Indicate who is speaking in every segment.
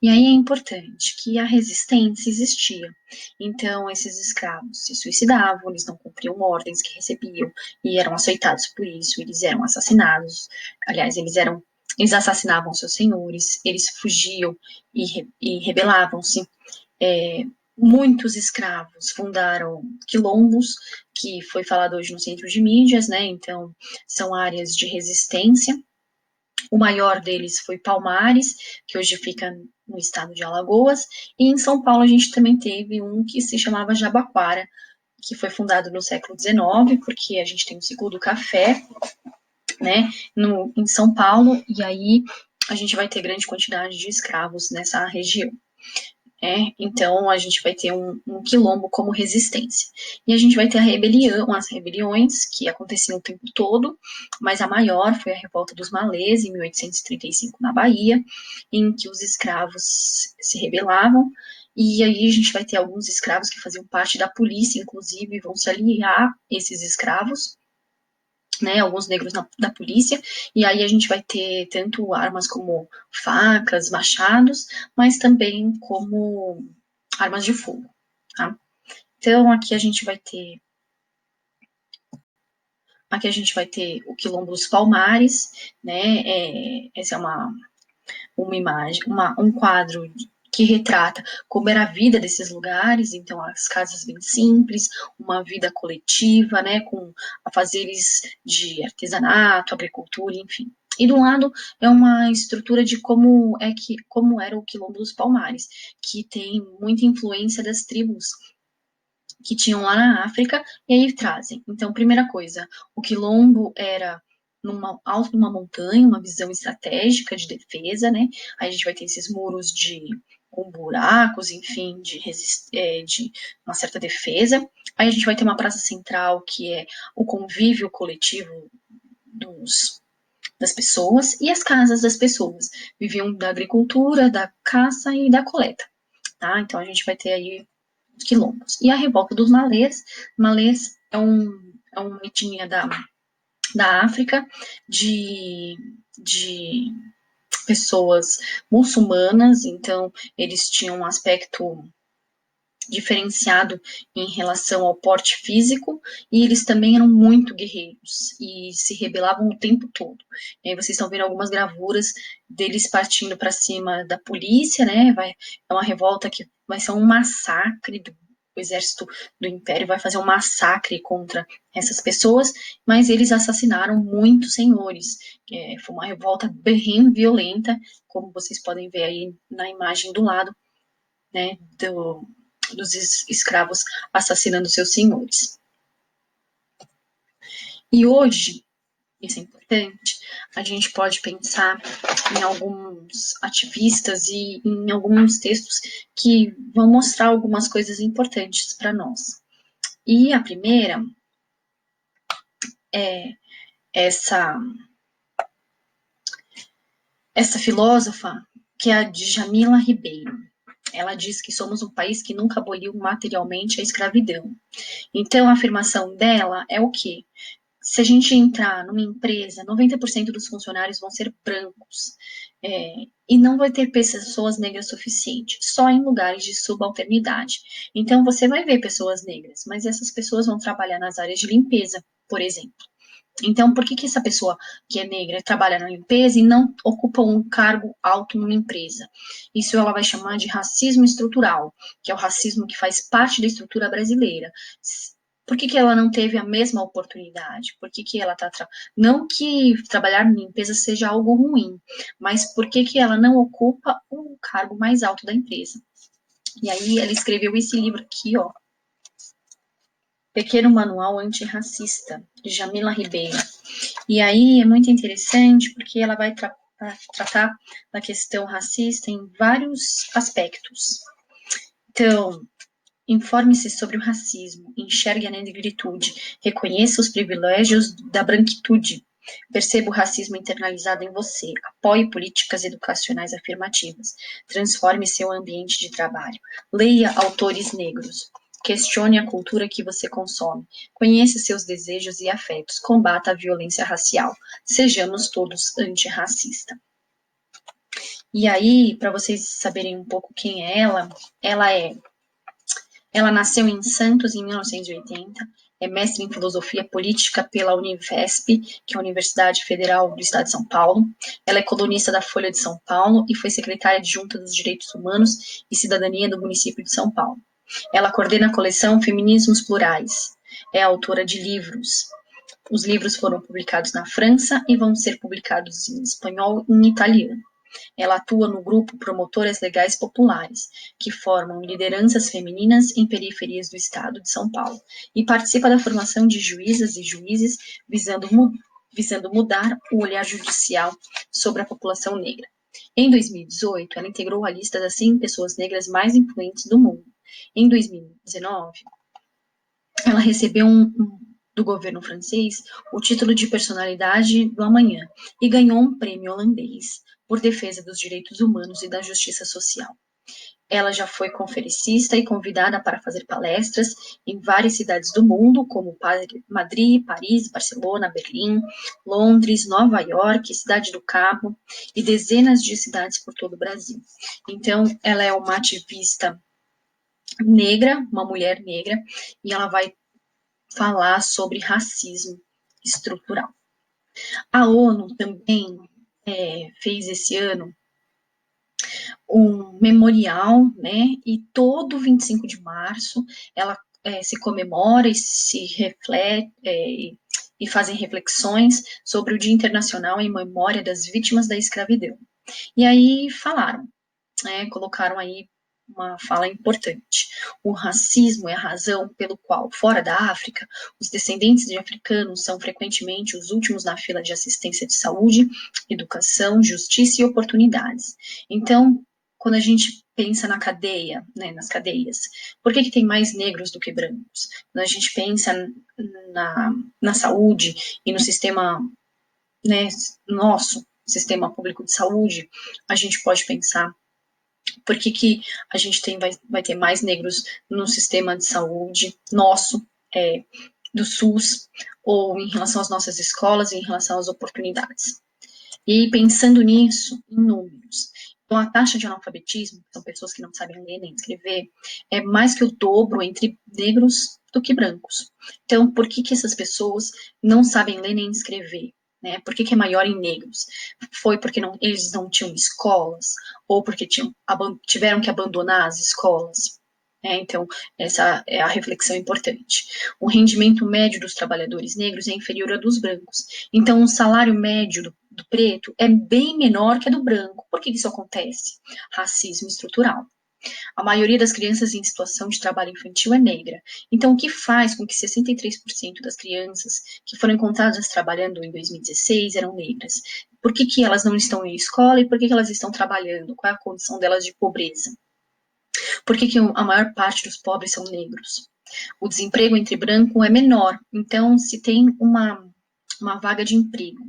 Speaker 1: E aí é importante que a resistência existia. Então, esses escravos se suicidavam, eles não cumpriam ordens que recebiam e eram açoitados por isso, eles eram assassinados. Aliás, eles assassinavam seus senhores, eles fugiam e rebelavam-se. É, muitos escravos fundaram quilombos, que foi falado hoje no centro de mídias, né? Então, são áreas de resistência. O maior deles foi Palmares, que hoje fica no estado de Alagoas, e em São Paulo a gente também teve um que se chamava Jabaquara, que foi fundado no século XIX, porque a gente tem o ciclo do café, né, em São Paulo, e aí a gente vai ter grande quantidade de escravos nessa região. Então a gente vai ter um quilombo como resistência. E a gente vai ter as rebeliões que aconteciam o tempo todo, mas a maior foi a revolta dos Malês, em 1835, na Bahia, em que os escravos se rebelavam, e aí a gente vai ter alguns escravos que faziam parte da polícia, inclusive, vão se aliar esses escravos, né, alguns negros da polícia, e aí a gente vai ter tanto armas como facas, machados, mas também como armas de fogo, tá? Então aqui a gente vai ter o Quilombo dos Palmares, né? Essa é uma imagem, um quadro que retrata como era a vida desses lugares, então as casas bem simples, uma vida coletiva, né, com afazeres de artesanato, agricultura, enfim. E do lado é uma estrutura de como era o Quilombo dos Palmares, que tem muita influência das tribos que tinham lá na África, e aí trazem. Então, primeira coisa, o quilombo era alto numa montanha, uma visão estratégica de defesa, né? Aí a gente vai ter esses muros com buracos, enfim, de uma certa defesa. Aí a gente vai ter uma praça central, que é o convívio coletivo das pessoas, e as casas das pessoas. Viviam da agricultura, da caça e da coleta, tá? Então a gente vai ter aí quilombos. E a revolta dos malês. Malês é uma etnia da África de pessoas muçulmanas, então eles tinham um aspecto diferenciado em relação ao porte físico, e eles também eram muito guerreiros e se rebelavam o tempo todo. E aí vocês estão vendo algumas gravuras deles partindo para cima da polícia, né? É uma revolta que vai ser um massacre o exército do Império vai fazer um massacre contra essas pessoas, mas eles assassinaram muitos senhores. Foi uma revolta bem violenta, como vocês podem ver aí na imagem do lado, né, dos escravos assassinando seus senhores. E hoje, isso é importante, a gente pode pensar em alguns ativistas e em alguns textos que vão mostrar algumas coisas importantes para nós. E a primeira é essa filósofa, que é a Djamila Ribeiro. Ela diz que somos um país que nunca aboliu materialmente a escravidão. Então, a afirmação dela é o quê? Se a gente entrar numa empresa, 90% dos funcionários vão ser brancos, e não vai ter pessoas negras suficiente, só em lugares de subalternidade. Então, você vai ver pessoas negras, mas essas pessoas vão trabalhar nas áreas de limpeza, por exemplo. Então, por que essa pessoa que é negra trabalha na limpeza e não ocupa um cargo alto numa empresa? Isso ela vai chamar de racismo estrutural, que é o racismo que faz parte da estrutura brasileira. Por que ela não teve a mesma oportunidade? Por que ela está... Não que trabalhar na limpeza seja algo ruim, mas por que ela não ocupa o cargo mais alto da empresa? E aí ela escreveu esse livro aqui, ó, Pequeno Manual Antirracista, de Jamila Ribeiro. E aí é muito interessante porque ela vai tratar da questão racista em vários aspectos. Então, informe-se sobre o racismo, enxergue a negritude, reconheça os privilégios da branquitude, perceba o racismo internalizado em você, apoie políticas educacionais afirmativas, transforme seu ambiente de trabalho, leia autores negros, questione a cultura que você consome, conheça seus desejos e afetos, combata a violência racial, sejamos todos antirracistas. E aí, para vocês saberem um pouco quem é ela é ela nasceu em Santos em 1980, é mestre em filosofia política pela Unifesp, que é a Universidade Federal do Estado de São Paulo. Ela é colunista da Folha de São Paulo e foi secretária adjunta dos Direitos Humanos e Cidadania do município de São Paulo. Ela coordena a coleção Feminismos Plurais. É autora de livros. Os livros foram publicados na França e vão ser publicados em espanhol e em italiano. Ela atua no grupo Promotoras Legais Populares, que formam lideranças femininas em periferias do estado de São Paulo, e participa da formação de juízas e juízes visando mudar o olhar judicial sobre a população negra. Em 2018, ela integrou a lista das 100 pessoas negras mais influentes do mundo. Em 2019, ela recebeu do governo francês o título de personalidade do amanhã e ganhou um prêmio holandês por defesa dos direitos humanos e da justiça social. Ela já foi conferencista e convidada para fazer palestras em várias cidades do mundo, como Madrid, Paris, Barcelona, Berlim, Londres, Nova York, Cidade do Cabo e dezenas de cidades por todo o Brasil. Então, ela é uma ativista negra, uma mulher negra, e ela vai falar sobre racismo estrutural. A ONU também fez esse ano um memorial, né? E todo 25 de março ela se comemora e se reflete e fazem reflexões sobre o Dia Internacional em memória das vítimas da escravidão. E aí falaram, colocaram aí uma fala importante. O racismo é a razão pelo qual, fora da África, os descendentes de africanos são frequentemente os últimos na fila de assistência de saúde, educação, justiça e oportunidades. Então, quando a gente pensa na cadeia, né, nas cadeias, por que tem mais negros do que brancos? Quando a gente pensa na saúde e no sistema, né, nosso sistema público de saúde, a gente pode pensar por que a gente vai ter mais negros no sistema de saúde nosso, do SUS, ou em relação às nossas escolas, em relação às oportunidades. E pensando nisso, em números. Então, a taxa de analfabetismo, que são pessoas que não sabem ler nem escrever, é mais que o dobro entre negros do que brancos. Então, por que essas pessoas não sabem ler nem escrever? Né? Por que é maior em negros? Foi porque eles não tinham escolas? Ou porque tiveram que abandonar as escolas? Então, essa é a reflexão importante. O rendimento médio dos trabalhadores negros é inferior ao dos brancos. Então, o salário médio do preto é bem menor que a do branco. Por que isso acontece? Racismo estrutural. A maioria das crianças em situação de trabalho infantil é negra. Então, o que faz com que 63% das crianças que foram encontradas trabalhando em 2016 eram negras? Por que elas não estão em escola e por que elas estão trabalhando? Qual é a condição delas de pobreza? Por que a maior parte dos pobres são negros? O desemprego entre branco é menor. Então, se tem uma vaga de emprego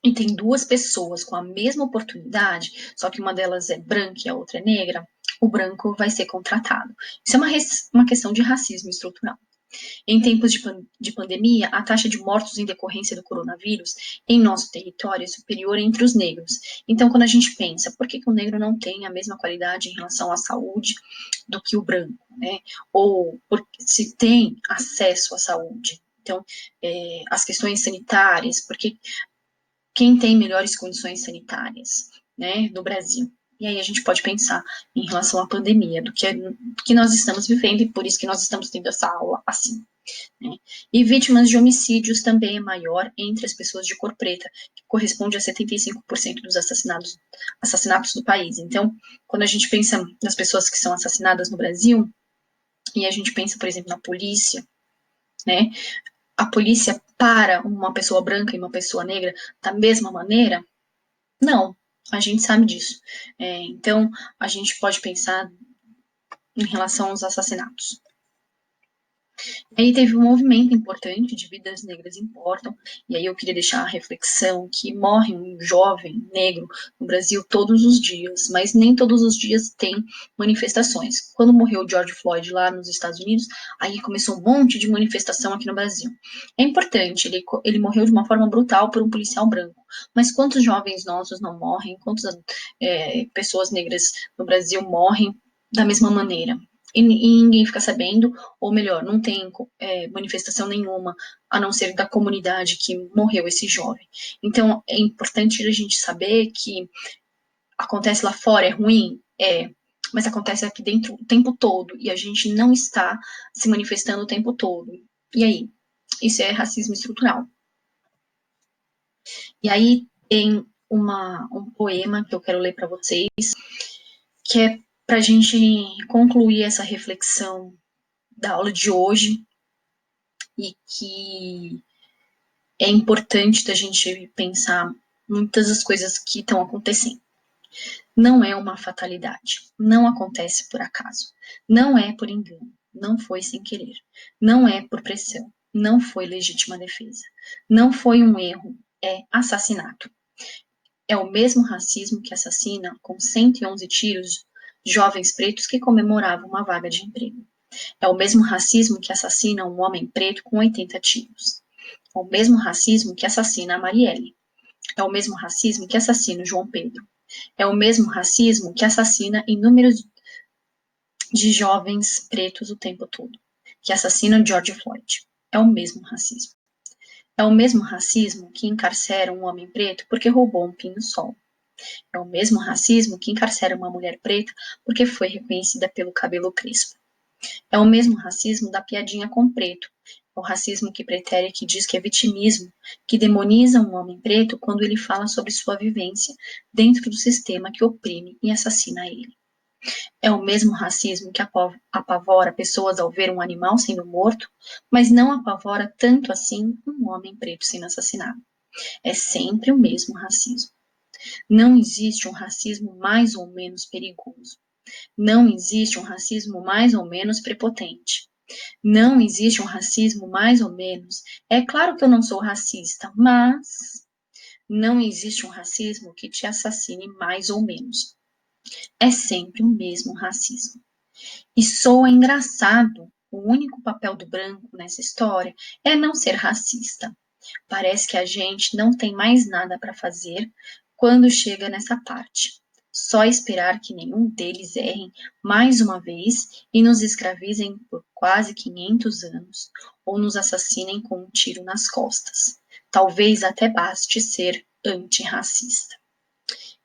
Speaker 1: e tem duas pessoas com a mesma oportunidade, só que uma delas é branca e a outra é negra, o branco vai ser contratado. Isso é uma questão de racismo estrutural. Em tempos de pandemia, a taxa de mortos em decorrência do coronavírus em nosso território é superior entre os negros. Então, quando a gente pensa, por que o negro não tem a mesma qualidade em relação à saúde do que o branco, né? Ou se tem acesso à saúde? Então, as questões sanitárias, porque quem tem melhores condições sanitárias, né, no Brasil. E aí a gente pode pensar em relação à pandemia, do que nós estamos vivendo e por isso que nós estamos tendo essa aula assim. Né? E vítimas de homicídios também é maior entre as pessoas de cor preta, que corresponde a 75% dos assassinatos do país. Então, quando a gente pensa nas pessoas que são assassinadas no Brasil, e a gente pensa, por exemplo, na polícia, né? A polícia para uma pessoa branca e uma pessoa negra da mesma maneira? Não, a gente sabe disso. Então, a gente pode pensar em relação aos assassinatos. Aí teve um movimento importante de Vidas Negras Importam, e aí eu queria deixar a reflexão que morre um jovem negro no Brasil todos os dias, mas nem todos os dias tem manifestações. Quando morreu o George Floyd lá nos Estados Unidos, aí começou um monte de manifestação aqui no Brasil. É importante, ele morreu de uma forma brutal por um policial branco, mas quantos jovens nossos não morrem, quantas pessoas negras no Brasil morrem da mesma maneira? E ninguém fica sabendo, ou melhor, não tem manifestação nenhuma, a não ser da comunidade que morreu esse jovem. Então, é importante a gente saber que acontece lá fora, é ruim? É, mas acontece aqui dentro o tempo todo, e a gente não está se manifestando o tempo todo. E aí? Isso é racismo estrutural. E aí tem um poema que eu quero ler para vocês, que é para a gente concluir essa reflexão da aula de hoje, e que é importante da gente pensar muitas das coisas que estão acontecendo. Não é uma fatalidade, não acontece por acaso, não é por engano, não foi sem querer, não é por pressão, não foi legítima defesa, não foi um erro, é assassinato. É o mesmo racismo que assassina com 111 tiros jovens pretos que comemoravam uma vaga de emprego. É o mesmo racismo que assassina um homem preto com 80 tiros. É o mesmo racismo que assassina a Marielle. É o mesmo racismo que assassina o João Pedro. É o mesmo racismo que assassina inúmeros de jovens pretos o tempo todo. Que assassina o George Floyd. É o mesmo racismo. É o mesmo racismo que encarcera um homem preto porque roubou um pinho-sol. É o mesmo racismo que encarcera uma mulher preta porque foi reconhecida pelo cabelo crespo. É o mesmo racismo da piadinha com preto. É o racismo que pretere, que diz que é vitimismo, que demoniza um homem preto quando ele fala sobre sua vivência dentro do sistema que oprime e assassina ele. É o mesmo racismo que apavora pessoas ao ver um animal sendo morto, mas não apavora tanto assim um homem preto sendo assassinado. É sempre o mesmo racismo. Não existe um racismo mais ou menos perigoso. Não existe um racismo mais ou menos prepotente. Não existe um racismo mais ou menos. É claro que eu não sou racista, mas não existe um racismo que te assassine mais ou menos. É sempre o mesmo racismo. E soa engraçado. O único papel do branco nessa história é não ser racista. Parece que a gente não tem mais nada para fazer quando chega nessa parte. Só esperar que nenhum deles errem mais uma vez e nos escravizem por quase 500 anos, ou nos assassinem com um tiro nas costas. Talvez até baste ser antirracista.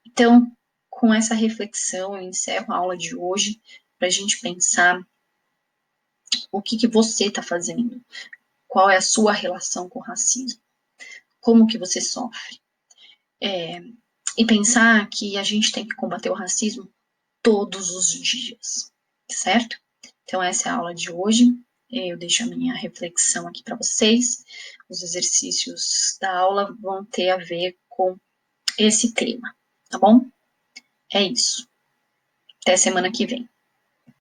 Speaker 1: Então, com essa reflexão, eu encerro a aula de hoje para a gente pensar o que você está fazendo, qual é a sua relação com o racismo, como que você sofre. E pensar que a gente tem que combater o racismo todos os dias, certo? Então, essa é a aula de hoje. Eu deixo a minha reflexão aqui para vocês. Os exercícios da aula vão ter a ver com esse tema, tá bom? É isso. Até semana que vem.